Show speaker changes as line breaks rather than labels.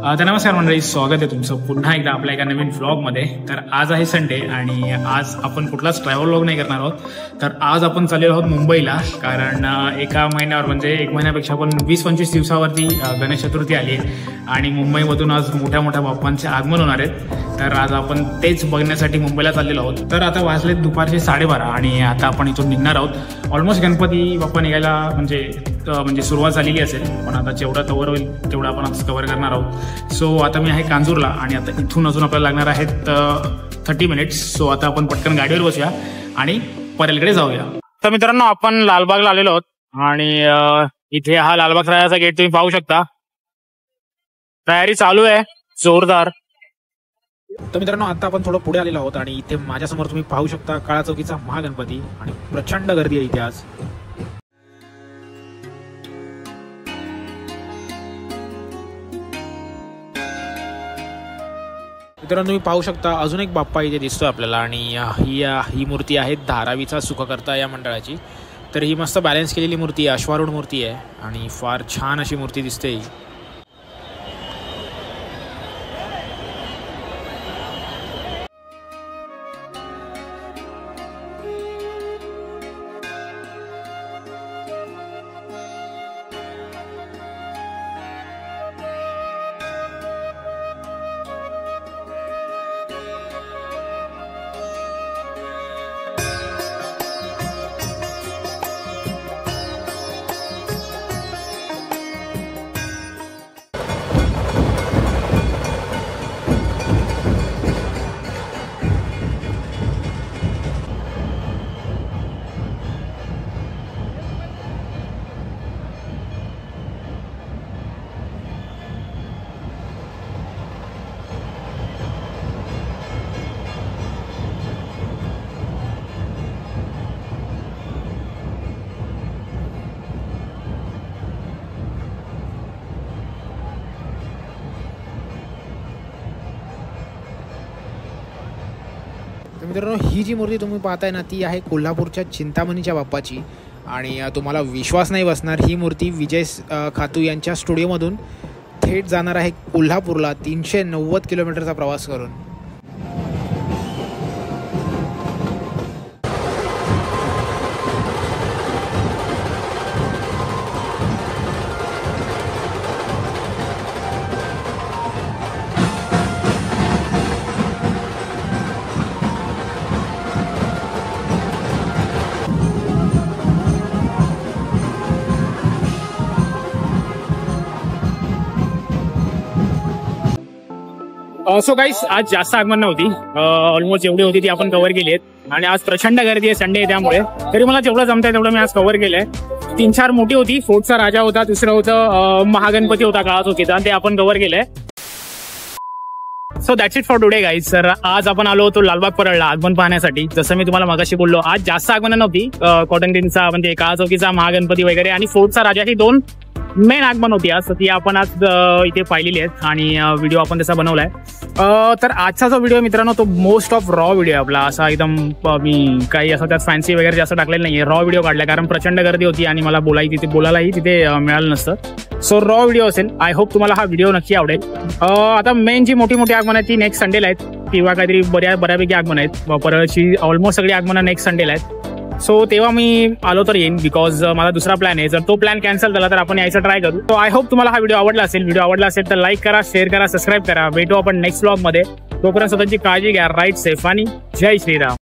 तर नमस्कार मंडळी, स्वागत आहे तुमचं पुन्हा एकदा आपल्या एका नवीन व्लॉगमध्ये। तर आज आहे संडे आणि आज आपण कुठलाच ट्रॅव्हल व्लॉग नाही करणार आहोत। तर आज आपण चाललेलो आहोत मुंबईला, कारण एका महिन्यावर म्हणजे एक महिन्यापेक्षा पण 20-25 दिवसावरती गणेश चतुर्थी आली आहे आणि मुंबईमधून आज मोठ्या मोठ्या बाप्पांचे आगमन होणार आहेत। तर आज आपण तेच बघण्यासाठी मुंबईला चाललेलो आहोत। तर आता वाजले दुपारचे 12:30 आणि आता आपण इथून निघणार आहोत। ऑलमोस्ट गणपती बाप्पा निघायला म्हणजे सुरुवात झालेली असेल, पण आता जेवढा कव्हर होईल तेवढा आपण आज कव्हर करणार आहोत। सो आता मी आहे कांजूरला आणि आता इथून अजून आपल्याला लागणार आहेत 30 मिनिट्स। सो आता आपण पटकन गाडीवर बसूया आणि परेलकडे जाऊया। तर मित्रांनो, आपण लालबागला आलेलो आहोत आणि इथे हा लालबाग राजाचा गेट तुम्ही पाहू शकता। तयारी चालू आहे जोरदार। तर मित्रांनो, आता आपण थोडं पुढे आलेलो आहोत आणि इथे माझ्यासमोर तुम्ही पाहू शकता काळा चौकीचा महागणपती आणि प्रचंड गर्दी आहे इथे आज। मित्रांनो, तुम्ही पाहू शकता अजून एक बाप्पा इथे दिसतोय आपल्याला आणि ही मूर्ती आहे धारावीचा सुखकर्ता या मंडळाची। तर ही मस्त बॅलन्स केलेली मूर्ती आहे, अश्वारूढ मूर्ती आहे आणि फार छान अशी मूर्ती दिसते। तर मित्रांनो, ही जी मूर्ती तुम्ही पाहताय ना, ती आहे कोल्हापूरच्या चिंतामणीच्या बाप्पाची आणि तुम्हाला विश्वास नाही बसणार, ही मूर्ती विजय खातू यांच्या स्टुडिओमधून थेट जाणार आहे कोल्हापूरला 390 किलोमीटरचा प्रवास करून।
सो गाईस, आज जास्त आगमन नव्हती, ऑलमोस्ट जेवढी होती ती आपण कव्हर केली आहेत आणि आज प्रचंड गर्दी आहे संडे, त्यामुळे तरी मला जेवढं जमतंय तेवढं मी आज कव्हर केलंय। 3-4 मोठी होती, फोर्टचा राजा होता, दुसरं होतं महागणपती होता काळा चौकीचा, ते आपण कव्हर केलंय। So that's it for today guys. तर आज आपण आलो होतो लालबाग परळला आगमन पाहण्यासाठी। जसं मी तुम्हाला मगाशी बोललो, आज जास्त आगमन नव्हती, कॉटन ग्रीनचा म्हणजे काळा चौकीचा महागणपती वगैरे आणि फोर्टचा राजा ही 2 मेन आगमन होती आज, ती आपण आज इथे पाहिलेली आहेत आणि व्हिडिओ आपण तसा बनवलाय। तर आजचा जो व्हिडिओ मित्रांनो, तो मोस्ट ऑफ रॉ व्हिडिओ आपला, असा एकदम मी काही असं त्यात फॅन्सी वगैरे जास्त टाकलेलं नाहीये, रॉ व्हिडिओ काढलाय कारण प्रचंड गर्दी होती आणि मला बोलायलाही तिथे मिळालं नसतं। सो रॉ व्हिडिओ असेल। आय होप तुम्हाला हा व्हिडिओ नक्की आवडेल। आता मेन जी मोठी आगमन आहेत ती नेक्स्ट संडेला आहेत किंवा काहीतरी बऱ्यापैकी आगमन आहेत। परळची ऑलमोस्ट सगळी आगमनं नेक्स्ट संडेला आहेत। सो तेव्हा मी आलो तर येईन, बिकॉज मला दुसरा प्लॅन आहे। जर तो प्लॅन कॅन्सल झाला तर आपण यायचा ट्राय करू। सो आय होप तुम्हाला हा व्हिडिओ आवडला असेल। व्हिडिओ आवडला असेल तर लाईक करा, शेअर करा, सबस्क्राईब करा। भेटू आपण नेक्स्ट व्लॉग मध्ये। तोपर्यंत स्वतःची काळजी घ्या, राईट सेफ आणि जय श्रीराम।